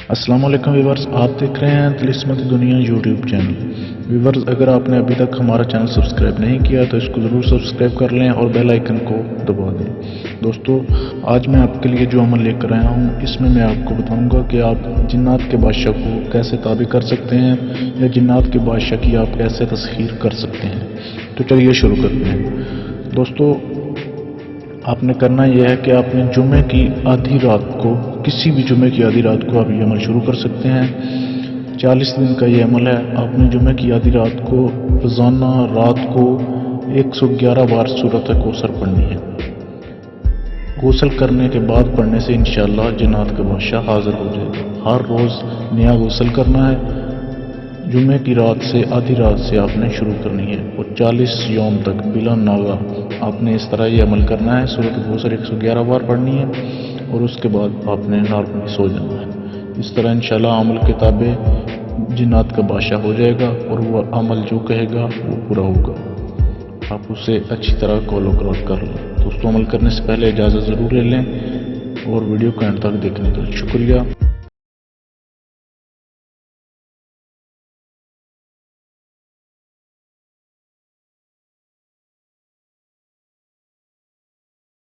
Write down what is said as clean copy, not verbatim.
अस्सलाम वालेकुम व्यूवर्स, आप देख रहे हैं तिलिस्मत दुनिया यूट्यूब चैनल। व्यूवर्स, अगर आपने अभी तक हमारा चैनल सब्सक्राइब नहीं किया तो इसको ज़रूर सब्सक्राइब कर लें और बेल आइकन को दबा दें। दोस्तों, आज मैं आपके लिए जो अमल लेकर आया हूँ, इसमें मैं आपको बताऊंगा कि आप जिन्नात के बादशाह को कैसे ताबे कर सकते हैं या जिन्नात के बादशाह की आप कैसे तस्खीर कर सकते हैं। तो चलिए शुरू करते हैं। दोस्तों, आपने करना यह है कि आपने जुमे की आधी रात को, किसी भी जुमे की आधी रात को आप ये अमल शुरू कर सकते हैं। 40 दिन का ये अमल है। आपने जुमे की आधी रात को रोज़ाना रात को 111 बार सूरत कौसर पढ़नी है। गौसल करने के बाद पढ़ने से इंशाअल्लाह जिन्नात का बादशाह हाजिर हो जाएगा। हर रोज़ नया गौसल करना है। जुमे की रात से आधी रात से आपने शुरू करनी है और 40 यौम तक बिला नागा आपने इस तरह ये अमल करना है। सूरत कौसर 111 बार पढ़नी है और उसके बाद आपने नॉर्मली सो जाना है। इस तरह इंशाल्लाह अमल के ताबे जिन्नात का बादशाह हो जाएगा और वह अमल जो कहेगा वो पूरा होगा। आप उसे अच्छी तरह कॉलो कर लें। दोस्तों, अमल करने से पहले इजाज़त ज़रूर ले लें और वीडियो को अंत तक देखने के लिए शुक्रिया।